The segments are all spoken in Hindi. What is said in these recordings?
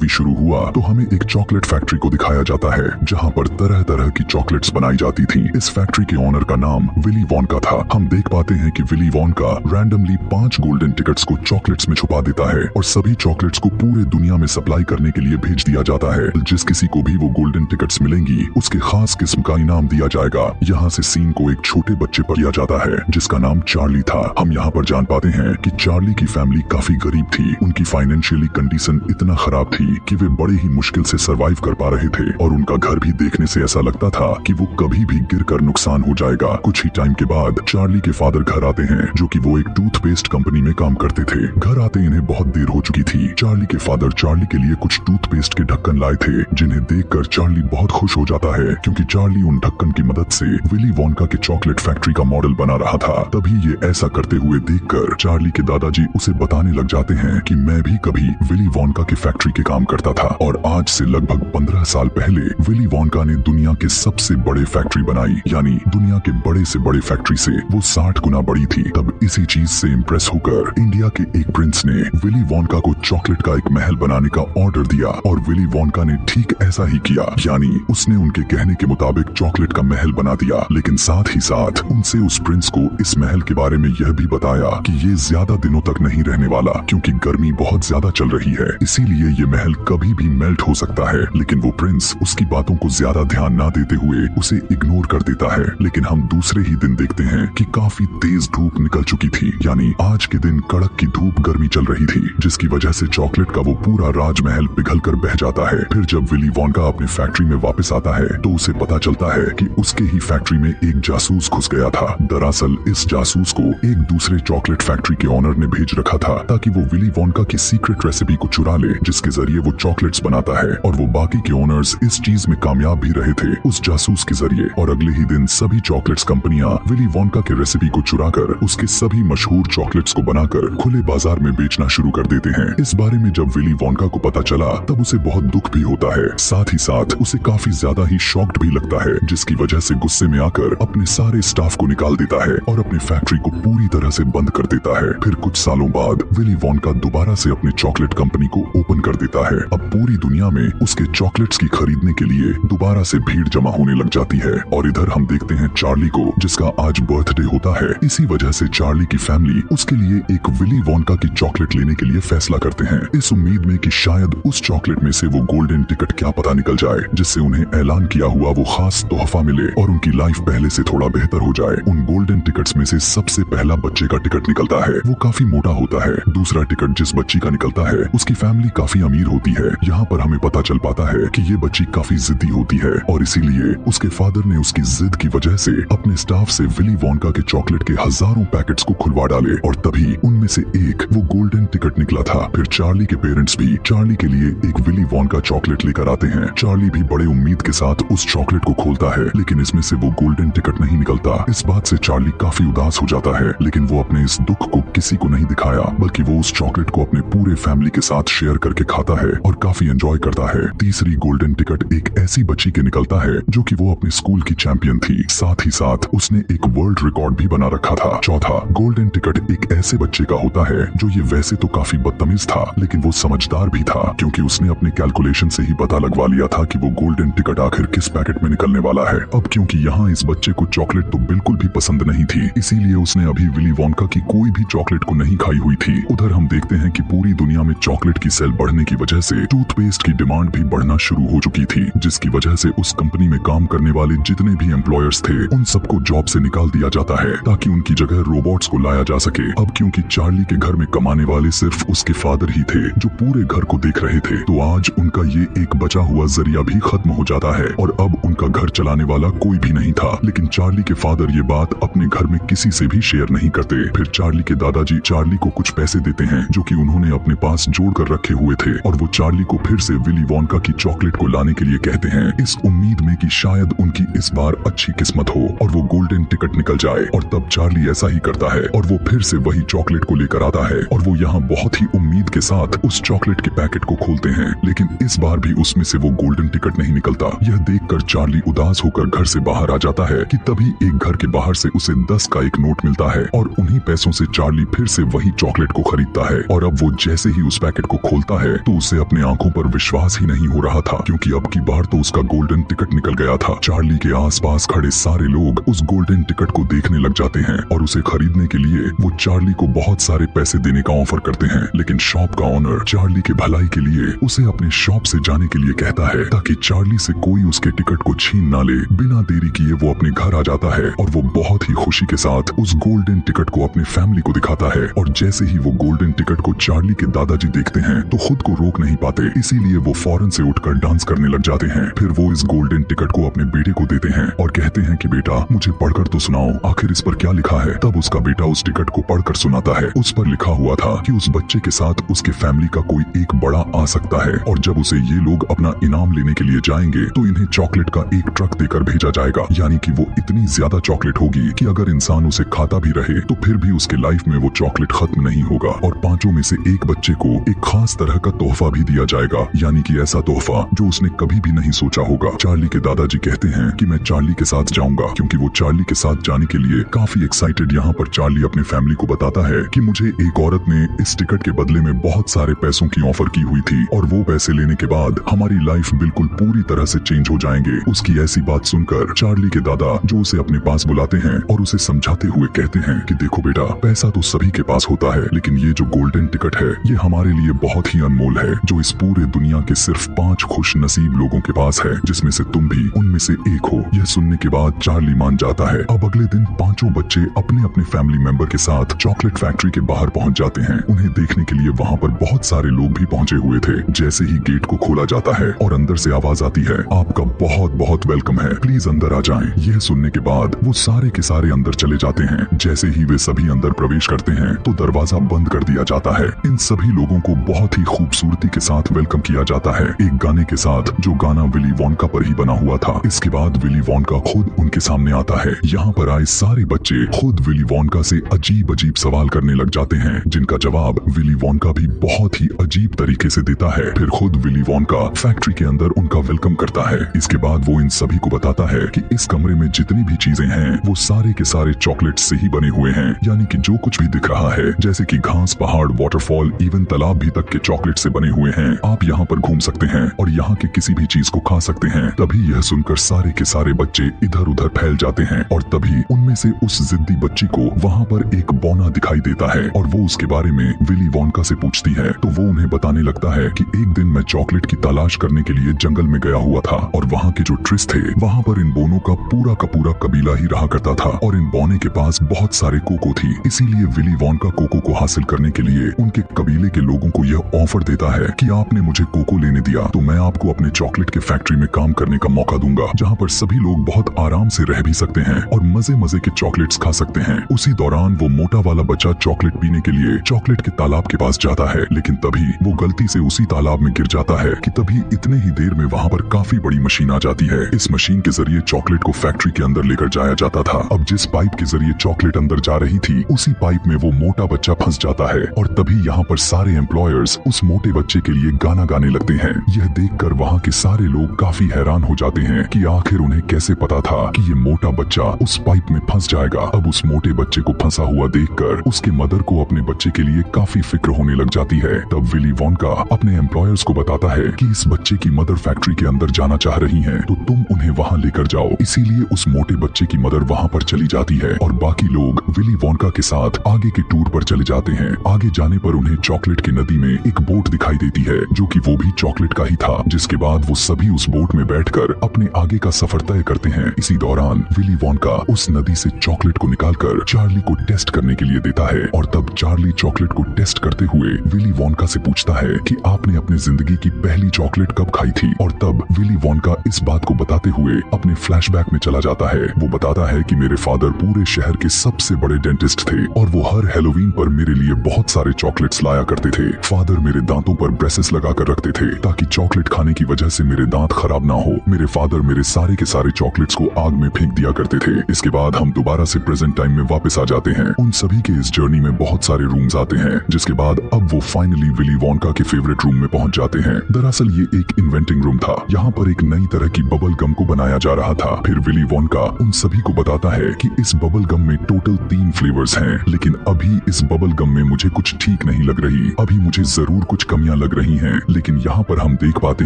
मूवी शुरू हुआ तो हमें एक चॉकलेट फैक्ट्री को दिखाया जाता है जहां पर तरह तरह की चॉकलेट्स बनाई जाती थी। इस फैक्ट्री के ओनर का नाम विली वोनका था। हम देख पाते हैं कि विली वोनका रैंडमली 5 गोल्डन टिकट्स को चॉकलेट्स में छुपा देता है और सभी चॉकलेट्स को पूरे दुनिया में सप्लाई करने के लिए भेज दिया जाता है। जिस किसी को भी वो गोल्डन टिकट्स मिलेंगी उसके खास किस्म का इनाम दिया जाएगा। यहाँ से सीन को एक छोटे बच्चे पर किया जाता है जिसका नाम चार्ली था। हम यहाँ पर जान पाते हैं कि चार्ली की फैमिली काफी गरीब थी। उनकी फाइनेंशियली कंडीशन इतना खराब थी कि वे बड़े ही मुश्किल से सरवाइव कर पा रहे थे और उनका घर भी देखने से ऐसा लगता था कि वो कभी भी गिरकर नुकसान हो जाएगा। कुछ ही टाइम के बाद चार्ली के फादर घर आते हैं जो कि वो एक टूथपेस्ट कंपनी में काम करते थे। घर आते इन्हें बहुत देर हो चुकी थी। चार्ली के फादर चार्ली के लिए कुछ टूथपेस्ट के ढक्कन लाए थे जिन्हें देखकर चार्ली बहुत खुश हो जाता है क्योंकि चार्ली उन ढक्कन की मदद से विली वोनका के चॉकलेट फैक्ट्री का मॉडल बना रहा था। तभी ये ऐसा करते हुए देखकर चार्ली के दादाजी उसे बताने लग जाते हैं कि मैं भी कभी विली वोनका के फैक्ट्री के काम करता था और आज से लगभग 15 साल पहले विली वोनका ने दुनिया के सबसे बड़े फैक्ट्री बनाई, यानी दुनिया के बड़े से बड़े फैक्ट्री से वो 60 गुना बड़ी थी। तब इसी चीज से इम्प्रेस होकर इंडिया के एक प्रिंस ने विली वोनका को चॉकलेट का एक महल बनाने का ऑर्डर दिया और विली वोनका ने ठीक ऐसा ही किया, यानी उसने उनके कहने के मुताबिक चॉकलेट का महल बना दिया। लेकिन साथ ही साथ उनसे उस प्रिंस को इस महल के बारे में यह भी बताया कि ये ज्यादा दिनों तक नहीं रहने वाला क्योंकि गर्मी बहुत ज्यादा चल रही है, इसीलिए ये महल कभी भी मेल्ट हो सकता है। लेकिन वो प्रिंस उसकी बातों को ज्यादा ध्यान ना देते हुए उसे इग्नोर कर देता है। लेकिन हम दूसरे ही दिन देखते हैं कि काफी तेज धूप निकल चुकी थी, यानी आज के दिन कड़क की धूप गर्मी चल रही थी जिसकी वजह से चॉकलेट का वो पूरा राजमहल पिघल कर बह जाता है। फिर जब विली वोनका अपने फैक्ट्री में वापस आता है तो उसे पता चलता है कि उसके ही फैक्ट्री में एक जासूस घुस गया था। दरअसल इस जासूस को एक दूसरे चॉकलेट फैक्ट्री के ओनर ने भेज रखा था ताकि वो विली वोनका की सीक्रेट रेसिपी को चुरा ले जिसके जरिए वो चॉकलेट्स बनाता है और वो बाकी के ओनर्स इस चीज में कामयाब भी रहे थे उस जासूस के जरिए। और अगले ही दिन सभी चॉकलेट्स कंपनियां विली वोनका के रेसिपी को चुराकर उसके सभी मशहूर चॉकलेट्स को बनाकर खुले बाजार में बेचना शुरू कर देते हैं। इस बारे में जब विली वोनका को पता चला तब उसे बहुत दुख भी होता है, साथ ही साथ उसे काफी ज्यादा ही शॉक्ड भी लगता है जिसकी वजह से गुस्से में आकर अपने सारे स्टाफ को निकाल देता है और अपनी फैक्ट्री को पूरी तरह से बंद कर देता है। फिर कुछ सालों बाद विली वोनका दोबारा से अपनी चॉकलेट कंपनी को ओपन कर देता है। अब पूरी दुनिया में उसके चॉकलेट्स की खरीदने के लिए दोबारा से भीड़ जमा होने लग जाती है। और इधर हम देखते हैं चार्ली को जिसका आज बर्थडे होता है। इसी वजह से चार्ली की फैमिली उसके लिए एक विली वोनका की चॉकलेट लेने के लिए फैसला करते हैं, इस उम्मीद में कि शायद उस चॉकलेट में से वो गोल्डन टिकट क्या पता निकल जाए जिससे उन्हें ऐलान किया हुआ वो खास तोहफा मिले और उनकी लाइफ पहले से थोड़ा बेहतर हो जाए। उन गोल्डन टिकट्स में से सबसे पहला बच्चे का टिकट निकलता है। वो काफी मोटा होता है। दूसरा टिकट जिस बच्ची का निकलता है उसकी फैमिली काफी अमीर होती है। यहाँ पर हमें पता चल पाता है कि ये बच्ची काफी जिद्दी होती है और इसीलिए उसके फादर ने उसकी जिद की वजह से अपने स्टाफ से विली वोनका के चॉकलेट के हजारों पैकेट्स को खुलवा डाले और तभी उनमें से एक वो गोल्डन टिकट निकला था। फिर चार्ली के पेरेंट्स भी चार्ली के लिए एक विली वोनका चॉकलेट लेकर आते हैं। चार्ली भी बड़े उम्मीद के साथ उस चॉकलेट को खोलता है लेकिन इसमें से वो गोल्डन टिकट नहीं निकलता। इस बात से चार्ली काफी उदास हो जाता है, लेकिन वो अपने इस दुख को किसी को नहीं दिखाया बल्कि वो उस चॉकलेट को अपने पूरे फैमिली के साथ शेयर करके खाता है और काफी एंजॉय करता है। तीसरी गोल्डन टिकट एक ऐसी बच्ची के निकलता है जो कि वो अपने स्कूल की चैंपियन थी, साथ ही साथ उसने एक वर्ल्ड रिकॉर्ड भी बना रखा था। चौथा गोल्डन टिकट एक ऐसे बच्चे का होता है जो ये वैसे तो काफी बदतमीज था लेकिन वो समझदार भी था क्योंकि उसने अपने कैलकुलेशन से ही पता लगवा लिया था कि वो गोल्डन टिकट आखिर किस पैकेट में निकलने वाला है। अब क्योंकि यहाँ इस बच्चे को चॉकलेट तो बिल्कुल भी पसंद नहीं थी, इसीलिए उसने अभी विली वोनका की कोई भी चॉकलेट को नहीं खाई हुई थी। उधर हम देखते हैं कि पूरी दुनिया में चॉकलेट की सेल बढ़ने की वजह से टूथपेस्ट की डिमांड भी बढ़ना शुरू हो चुकी थी जिसकी वजह से उस कंपनी में काम करने वाले जितने भी एम्प्लॉयर्स थे उन सबको जॉब से निकाल दिया जाता है ताकि उनकी जगह रोबोट्स को लाया जा सके। अब क्योंकि चार्ली के घर में कमाने वाले सिर्फ उसके फादर ही थे जो पूरे घर को देख रहे थे, तो आज उनका ये एक बचा हुआ जरिया भी खत्म हो जाता है और अब उनका घर चलाने वाला कोई भी नहीं था। लेकिन चार्ली के फादर ये बात अपने घर में किसी से भी शेयर नहीं करते। फिर चार्ली के दादाजी चार्ली को कुछ पैसे देते हैं जो कि उन्होंने अपने पास जोड़ कर रखे हुए थे और वो चार्ली को फिर से विली वोनका की चॉकलेट को लाने के लिए कहते हैं, इस उम्मीद में कि शायद उनकी इस बार अच्छी किस्मत हो और वो गोल्डन टिकट निकल जाए। और तब चार्ली ऐसा ही करता है और वो फिर से वही चॉकलेट को लेकर आता है और वो यहाँ बहुत ही उम्मीद के साथ उस चॉकलेट के पैकेट को खोलते हैं लेकिन इस बार भी उसमें से वो गोल्डन टिकट नहीं निकलता। यह देखकर चार्ली उदास होकर घर से बाहर आ जाता है कि तभी एक घर के बाहर से उसे 10 का एक नोट मिलता है और उन्हीं पैसों से चार्ली फिर से वही चॉकलेट को खरीदता है और अब वो जैसे ही उस पैकेट को खोलता है तो उस उसे अपने आंखों पर विश्वास ही नहीं हो रहा था, क्योंकि अब की बार तो उसका गोल्डन टिकट निकल गया था। चार्ली के आसपास खड़े सारे लोग उस गोल्डन टिकट को देखने लग जाते हैं और उसे खरीदने के लिए वो चार्ली को बहुत सारे पैसे देने का ऑफर करते हैं। लेकिन शॉप का ऑनर चार्ली के भलाई के लिए उसे अपने शॉप से जाने के लिए कहता है, ताकि चार्ली से कोई उसके टिकट को छीन ना ले। बिना देरी किए वो अपने घर आ जाता है और वो बहुत ही खुशी के साथ उस गोल्डन टिकट को अपनी फैमिली को दिखाता है। और जैसे ही वो गोल्डन टिकट को चार्ली के दादाजी देखते हैं तो खुद को रोक नहीं पाते, इसीलिए वो फौरन से उठकर डांस करने लग जाते हैं। फिर वो इस गोल्डन टिकट को अपने बेटे को देते हैं और कहते हैं कि बेटा, मुझे पढ़कर तो सुनाओ, आखिर इस पर क्या लिखा है। तब उसका बेटा उस टिकट को पढ़कर सुनाता है। उस पर लिखा हुआ था कि उस बच्चे के साथ उसके फैमिली का कोई एक बड़ा आ सकता है और जब उसे ये लोग अपना इनाम लेने के लिए जाएंगे तो इन्हें चॉकलेट का एक ट्रक देकर भेजा जाएगा। यानी कि वो इतनी ज्यादा चॉकलेट होगी कि अगर इंसान उसे खाता भी रहे तो फिर भी उसके लाइफ में वो चॉकलेट खत्म नहीं होगा। और पांचों में से एक बच्चे को एक खास तरह का तोहफा भी दिया जाएगा, यानी कि ऐसा तोहफा जो उसने कभी भी नहीं सोचा होगा। चार्ली के दादाजी कहते हैं कि मैं चार्ली के साथ जाऊंगा, क्योंकि वो चार्ली के साथ जाने के लिए काफी एक्साइटेड। यहाँ पर चार्ली अपने फैमिली को बताता है कि मुझे एक औरत ने इस टिकट के बदले में बहुत सारे पैसों की ऑफर की हुई थी और वो पैसे लेने के बाद हमारी लाइफ बिल्कुल पूरी तरह से चेंज हो जाएंगे। उसकी ऐसी बात सुनकर चार्ली के दादा जो उसे अपने पास बुलाते हैं और उसे समझाते हुए कहते हैं कि देखो बेटा, पैसा तो सभी के पास होता है, लेकिन ये जो गोल्डन टिकट है ये हमारे लिए बहुत ही अनमोल है, जो इस पूरे दुनिया के सिर्फ 5 खुश नसीब लोगों के पास है, जिसमें से तुम भी उनमें से एक हो। यह सुनने के बाद चार्ली मान जाता है। अब अगले दिन पांचों बच्चे अपने अपने फैमिली मेंबर के साथ चॉकलेट फैक्ट्री के बाहर पहुंच जाते हैं। उन्हें देखने के लिए वहाँ पर बहुत सारे लोग भी पहुंचे हुए थे। जैसे ही गेट को खोला जाता है और अंदर से आवाज आती है, आपका बहुत बहुत वेलकम है, प्लीज अंदर आ जाएं। यह सुनने के बाद वो सारे के सारे अंदर चले जाते हैं। जैसे ही वे सभी अंदर प्रवेश करते हैं तो दरवाजा बंद कर दिया जाता है। इन सभी लोगों को बहुत ही खूबसूरती के साथ वेलकम किया जाता है, एक गाने के साथ जो गाना विली वोंका पर ही बना हुआ था। इसके बाद विली वोंका खुद उनके सामने आता है। यहाँ पर आए सारे बच्चे खुद विली वोंका से अजीब अजीब सवाल करने लग जाते हैं, जिनका जवाब विली वोंका भी बहुत ही अजीब तरीके से देता है। फिर खुद विली वोंका फैक्ट्री के अंदर उनका वेलकम करता है। इसके बाद वो इन सभी को बताता है कि इस कमरे में जितनी भी चीजें हैं वो सारे के सारे चॉकलेट से ही बने हुए हैं, यानी कि जो कुछ भी दिख रहा है, जैसे कि घास, पहाड़, वाटरफॉल, इवन तालाब भी तक के चॉकलेट से बने हुए हैं। आप यहाँ पर घूम सकते हैं और यहाँ के किसी भी चीज को खा सकते हैं। तभी यह सुनकर सारे के सारे बच्चे इधर उधर फैल जाते हैं और तभी उनमें से उस जिद्दी बच्ची को वहाँ पर एक बौना दिखाई देता है और वो उसके बारे में विली वोंका से पूछती है। तो वो उन्हें बताने लगता है कि एक दिन मैं चॉकलेट की तलाश करने के लिए जंगल में गया हुआ था और वहाँ के जो ट्रिस थे वहाँ पर इन बोनों का पूरा कबीला ही रहा करता था और इन बौने के पास बहुत सारे कोको थी। इसीलिए विली वोंका कोको को हासिल करने के लिए उनके कबीले के लोगों को यह ऑफर देता है कि आपने मुझे कोको लेने दिया तो मैं आपको अपने चॉकलेट के फैक्ट्री में काम करने का मौका दूंगा, जहाँ पर सभी लोग बहुत आराम से रह भी सकते हैं और मजे मजे के चॉकलेट्स खा सकते हैं। उसी दौरान वो मोटा वाला बच्चा चॉकलेट पीने के लिए चॉकलेट के तालाब के पास जाता है, लेकिन तभी वो गलती से उसी तालाब में गिर जाता है कि तभी इतने ही देर में वहाँ पर काफी बड़ी मशीन आ जाती है। इस मशीन के जरिए चॉकलेट को फैक्ट्री के अंदर लेकर जाया जाता था। अब जिस पाइप के जरिए चॉकलेट अंदर जा रही थी उसी पाइप में वो मोटा बच्चा फंस जाता है और तभी यहाँ पर सारे एम्प्लॉयर्स उस मोटे बच्चे के लिए गाना गाने लगते हैं। यह देखकर वहाँ के सारे लोग काफी हैरान हो जाते हैं कि आखिर उन्हें कैसे पता था कि ये मोटा बच्चा उस पाइप में फंस जाएगा। अब उस मोटे बच्चे को फंसा हुआ देखकर उसके मदर को अपने बच्चे के लिए काफी फिक्र होने लग जाती है। तब विली वोंका अपने एम्प्लॉयर्स को बताता है कि इस बच्चे की मदर फैक्ट्री के अंदर जाना चाह रही है तो तुम उन्हें वहाँ लेकर जाओ। इसीलिए उस मोटे बच्चे की मदर वहाँ पर चली जाती है और बाकी लोग विली वोंका के साथ आगे के टूर पर चले जाते हैं। आगे जाने पर उन्हें चॉकलेट की नदी में एक बोट दिखाई देती है जो कि वो भी चॉकलेट का ही था, जिसके बाद वो सभी उस बोट में बैठकर अपने आगे का सफर तय करते हैं। इसी दौरान विली वोंका उस नदी से चॉकलेट को निकालकर चार्ली को टेस्ट करने के लिए देता है और तब चार्ली चॉकलेट को टेस्ट करते हुए विली वोंका से पूछता है कि आपने अपनी जिंदगी की पहली चॉकलेट कब खाई थी। और तब विली वोंका इस बात को बताते हुए अपने फ्लैशबैक में चला जाता है। वो बताता है कि मेरे फादर पूरे शहर के सबसे बड़े डेंटिस्ट थे और वो हर हैलोवीन पर मेरे लिए बहुत सारे चॉकलेट्स लाया करते थे। फादर मेरे दांतों पर ब्रेसेस लगा कर रखते थे ताकि चॉकलेट खाने की वजह से मेरे दांत खराब ना हो। मेरे फादर मेरे सारे के सारे चॉकलेट्स को आग में फेंक दिया करते थे। इसके बाद हम दोबारा से प्रेजेंट टाइम में वापस आ जाते हैं। उन सभी के इस जर्नी में बहुत सारे रूम्स आते हैं, जिसके बाद अब वो फाइनली विली वोंका के फेवरेट रूम में पहुंच जाते हैं। दरअसल ये एक इन्वेंटिंग रूम था। यहाँ पर एक नई तरह की बबल गम को बनाया जा रहा था। फिर विली वोंका उन सभी को बताता है कि इस बबल गम में टोटल 3 फ्लेवर्स हैं, लेकिन अभी इस बबल गम में मुझे कुछ ठीक नहीं लग रही। अभी मुझे जरूर कुछ कमियां लग रही हैं, लेकिन यहाँ पर हम देख पाते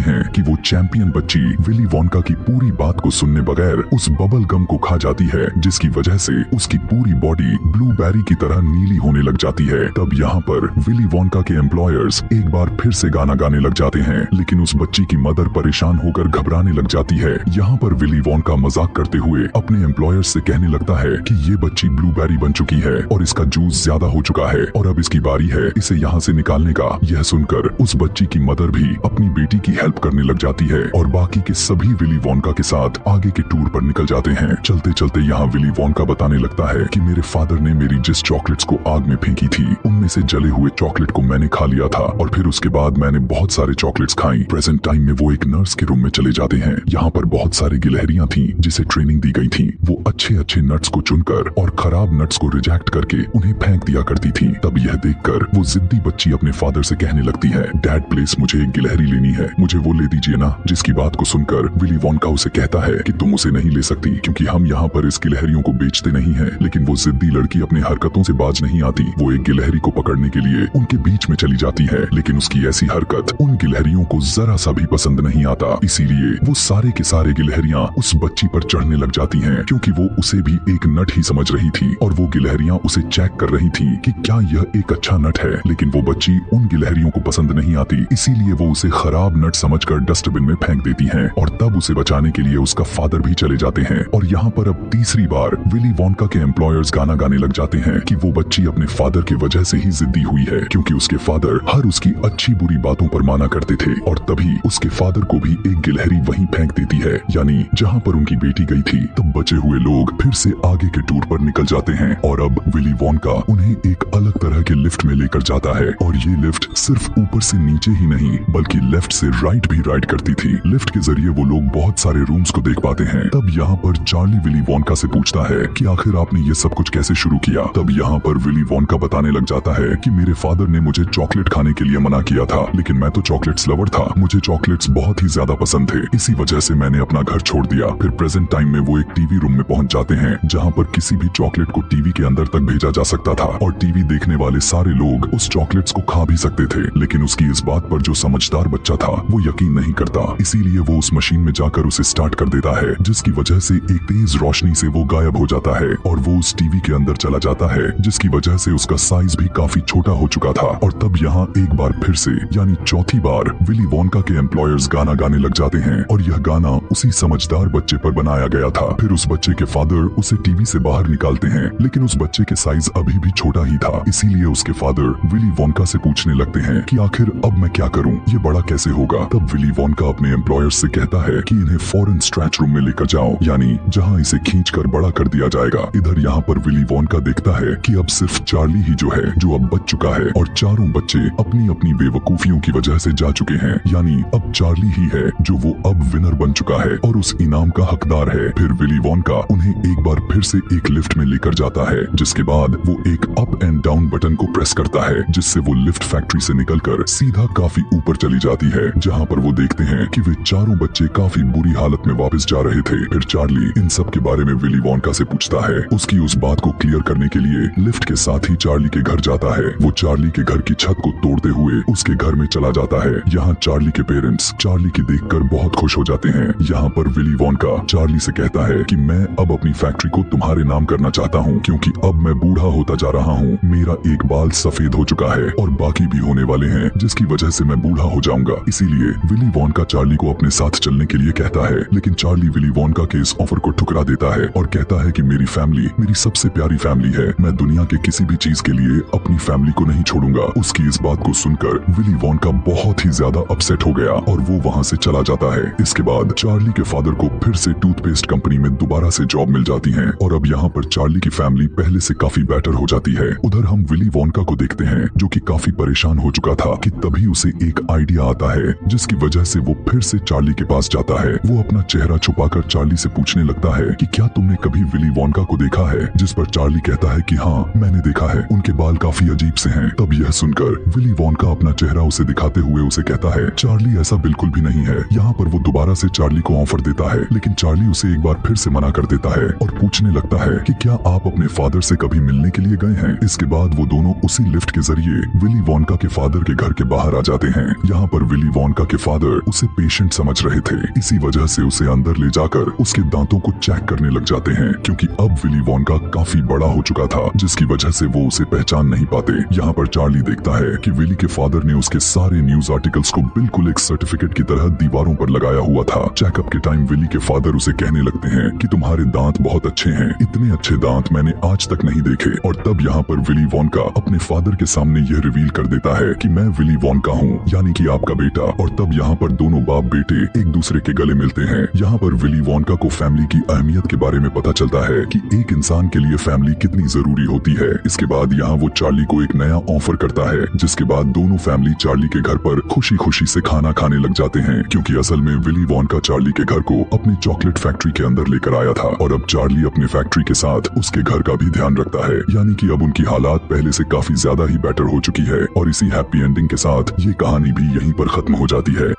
हैं कि वो चैंपियन बच्ची विली वोंका की पूरी बात को सुनने बगैर उस बबल गम को खा जाती है, जिसकी वजह से उसकी पूरी बॉडी ब्लूबेरी की तरह नीली होने लग जाती है। तब यहाँ पर विली वोंका के एम्प्लॉयर्स एक बार फिर से गाना गाने लग जाते हैं, लेकिन उस बच्ची की मदर परेशान होकर घबराने लग जाती है। यहाँ पर विली वोंका मजाक करते हुए अपने एम्प्लॉयर्स से कहने लगता है कि ये बच्ची ब्लूबेरी बन चुकी है और इसका जूस ज्यादा हो चुका है और अब इसकी बारी है इसे यहाँ से निकालने का। यह सुनकर उस बच्ची की मदर भी अपनी बेटी की हेल्प करने लग जाती है और बाकी के सभी विली वोंका के साथ आगे के टूर पर निकल जाते हैं। चलते चलते यहाँ विली वोंका बताने लगता है कि मेरे फादर ने मेरी जिस चॉकलेट्स को आग में फेंकी थी उनमें से जले हुए चॉकलेट को मैंने खा लिया था और फिर उसके बाद मैंने बहुत सारे चॉकलेट्स खाई। प्रेजेंट टाइम में वो एक नर्स के रूम में चले जाते हैं। यहाँ पर बहुत सारी गिलहरियां थी जिसे ट्रेनिंग दी गई थी। वो अच्छे अच्छे नट्स को चुनकर और खराब नट्स को रिजेक्ट करके उन्हें फेंक दिया करती थी। तब यह देखकर वो जिद्दी बच्ची अपने फादर से कहने लगती है, डैड प्लीज मुझे एक गिलहरी लेनी है, मुझे वो ले दीजिए ना। जिसकी बात को सुनकर विली वोंका उसे कहता है कि तुम उसे नहीं ले सकती क्योंकि हम यहाँ पर इस गिलहरियों को बेचते नहीं है। लेकिन वो जिद्दी लड़की अपने हरकतों से बाज नहीं आती। वो एक गिलहरी को पकड़ने के लिए उनके बीच में चली जाती है, लेकिन उसकी ऐसी हरकत उन गिलहरियों को जरा सा भी पसंद नहीं आता। इसीलिए वो सारे के सारे गिलहरियां उस बच्ची पर चढ़ने लग जाती हैं, क्योंकि वो उसे भी एक नट ही समझ रही थी और वो गिलहरियां उसे चेक कर रही थी कि क्या यह एक अच्छा नट है। लेकिन वो बच्ची उन गिलहरियों को पसंद नहीं आती, इसीलिए वो उसे खराब नट समझकर डस्टबिन में फेंक देती हैं और तब उसे बचाने के लिए उसका फादर भी चले जाते हैं। और यहाँ पर अब तीसरी बार विली वोंका के एम्प्लॉयर्स गाना गाने लग जाते हैं कि वो बच्ची अपने फादर की वजह से ही जिद्दी हुई है, क्योंकि उसके फादर हर उसकी अच्छी बुरी बातों पर माना करते थे और तभी उसके फादर को भी एक गिलहरी वहीं फेंक देती है, यानी जहाँ पर उनकी बेटी गई थी। तब बचे हुए लोग फिर से आगे के टूर पर निकल जाते हैं और अब विली वोंका उन्हें एक अलग तरह के लिफ्ट में लेकर जाता है और ये लिफ्ट सिर्फ ऊपर से नीचे ही नहीं बल्कि लेफ्ट से राइट भी राइड करती थी। लिफ्ट के जरिए वो लोग बहुत सारे रूम्स को देख पाते हैं। तब यहाँ पर चार्ली विली वोंका से पूछता है कि आखिर आपने ये सब कुछ कैसे शुरू किया। तब यहाँ पर विली वोंका बताने लग जाता है कि मेरे फादर ने मुझे चॉकलेट खाने के लिए मना किया था, लेकिन मैं तो चॉकलेट्स लवर था, मुझे चॉकलेट्स बहुत ही ज्यादा पसंद थे, इसी वजह से मैंने अपना घर छोड़ दिया। फिर प्रेजेंट टाइम में वो एक टीवी रूम में पहुंच जाते हैं जहाँ पर किसी भी चॉकलेट को टीवी के अंदर तक भेजा जा सकता था और टीवी देखने वाले सारे लोग उस चॉकलेट्स को खा भी सकते थे। लेकिन उसकी इस बात पर जो समझदार बच्चा था वो यकीन नहीं करता, इसीलिए वो उस मशीन में जाकर उसे स्टार्ट कर देता है, जिसकी वजह से एक तेज रोशनी से वो गायब हो जाता है और वो उस टीवी के अंदर चला जाता है, जिसकी वजह से उसका साइज भी काफी छोटा हो चुका था। और तब यहाँ एक बार फिर से यानी चौथी बार विली वोंका के एम्प्लॉयर्स गाना गाने लग जाते हैं और यह गाना उसी समझदार बच्चे पर बनाया गया था। फिर उस बच्चे के फादर उसे टीवी से बाहर निकालते हैं, लेकिन उस बच्चे के साइज अभी भी छोटा ही था, इसीलिए उसके फादर विली वोंका से पूछने लगते हैं कि आखिर अब मैं क्या करूं, ये बड़ा कैसे होगा। तब विली वोंका अपने एम्प्लॉयर्स से कहता है कि इन्हें फौरन स्ट्रेच रूम में लेकर जाओ, यानी जहां इसे खींचकर बड़ा कर दिया जाएगा। इधर यहाँ पर विली वोंका देखता है कि अब सिर्फ चार्ली ही जो है जो अब बच चुका है और चारों बच्चे अपनी अपनी बेवकूफियों की वजह से जा चुके हैं, यानी अब चार्ली ही है जो वो अब विनर बन चुका है और उस इनाम का हकदार है। फिर विली वोंका उन्हें एक बार फिर से एक लिफ्ट में लेकर जाता है, जिसके बाद वो एक अप एंड डाउन बटन को प्रेस करता है, जिससे वो लिफ्ट फैक्ट्री से निकलकर सीधा काफी ऊपर चली जाती है, जहाँ पर वो देखते हैं कि वे चारों बच्चे काफी बुरी हालत में वापस जा रहे थे। फिर चार्ली इन सब के बारे में विली वोंका से पूछता है। उसकी उस बात को क्लियर करने के लिए लिफ्ट के साथ ही चार्ली के घर जाता है। वो चार्ली के घर की छत को तोड़ते हुए उसके घर में चला जाता है। यहाँ चार्ली के पेरेंट्स चार्ली की देखकर बहुत खुश हो जाते हैं। यहाँ पर विली वोंका चार्ली से कहता है कि मैं अब अपनी फैक्ट्री को तुम्हारे नाम करना चाहता हूँ, क्योंकि अब मैं बूढ़ा होता जा रहा हूँ, मेरा एक बाल सफेद हो चुका है और बाकी भी होने वाले हैं, जिसकी वजह से मैं बूढ़ा हो जाऊंगा। इसीलिए विली वोंका चार्ली को अपने साथ चलने के लिए कहता है, लेकिन चार्ली विली वोंका के इस ऑफर को ठुकरा देता है और कहता है कि मेरी फैमिली मेरी सबसे प्यारी फैमिली है, मैं दुनिया के किसी भी चीज के लिए अपनी फैमिली को नहीं छोड़ूंगा। उसकी इस बात को सुनकर विली वोंका बहुत ही ज्यादा अपसेट हो गया और वो वहाँ से चला जाता है। इसके बाद चार्ली के फादर को फिर से टूथपेस्ट कंपनी में दोबारा से जॉब मिल जाती है और अब यहाँ पर चार्ली की फैमिली पहले से काफी बेटर हो जाती है। उधर हम विली वोंका को देखते हैं जो कि काफी परेशान हो चुका था कि तभी उसे एक आइडिया आता है, जिसकी वजह से वो फिर से चार्ली के पास जाता है। वो अपना चेहरा छुपाकर चार्ली से पूछने लगता है कि क्या तुमने कभी विली वोंका को देखा है, जिस पर चार्ली कहता है कि हाँ मैंने देखा है, उनके बाल काफी अजीब से हैं। तब यह सुनकर विली वोंका अपना चेहरा उसे दिखाते हुए उसे कहता है, चार्ली ऐसा बिल्कुल भी नहीं है। यहाँ पर वो दोबारा से चार्ली को ऑफर देता है, लेकिन चार्ली उसे एक बार फिर से मना कर देता है और पूछने लगता है कि क्या आप अपने फादर से कभी मिलने के लिए गए हैं। इसके बाद वो दोनों उसी लिफ्ट के जरिए विली वोंका के फादर के घर के बाहर आ जाते हैं। यहाँ पर विली वोनका के फादर उसे पेशेंट समझ रहे थे, इसी वजह से उसे अंदर ले जाकर उसके दांतों को चेक करने लग जाते हैं, क्योंकि अब विली वोनका काफी बड़ा हो चुका था, जिसकी वजह से वो उसे पहचान नहीं पाते। यहाँ पर चार्ली देखता है कि विली के फादर ने उसके सारे न्यूज आर्टिकल्स को बिल्कुल एक सर्टिफिकेट की तरह दीवारों पर लगाया हुआ था। चेकअप के टाइम विली के फादर उसे कहने लगते हैं कि तुम्हारे दांत बहुत अच्छे हैं, इतने अच्छे दांत मैंने आज तक नहीं देखे। और तब यहाँ पर विली वोनका अपने फादर के सामने यह रिवील कर देता है कि मैं विली वोनका हूँ, यानी कि आपका बेटा। और तब यहाँ पर दोनों बाप बेटे एक दूसरे के गले मिलते हैं। यहाँ पर विली वोनका को फैमिली की अहमियत के बारे में पता चलता है कि एक इंसान के लिए फैमिली कितनी जरूरी होती है। इसके बाद यहाँ वो चार्ली को एक नया ऑफर करता है, जिसके बाद दोनों फैमिली चार्ली के घर पर खुशी खुशी से खाना खाने लग जाते हैं, क्योंकि असल में विली वोनका चार्ली के घर को अपनी चॉकलेट फैक्ट्री के अंदर लेकर आया था। और अब चार्ली अपने फैक्ट्री के साथ उसके घर का भी ध्यान रखता है, यानी कि अब उनकी हालात पहले से काफी ज्यादा ही बेटर हो चुकी है। और इसी हैप्पी एंडिंग के साथ ये कहानी भी यहीं पर खत्म हो जाती है।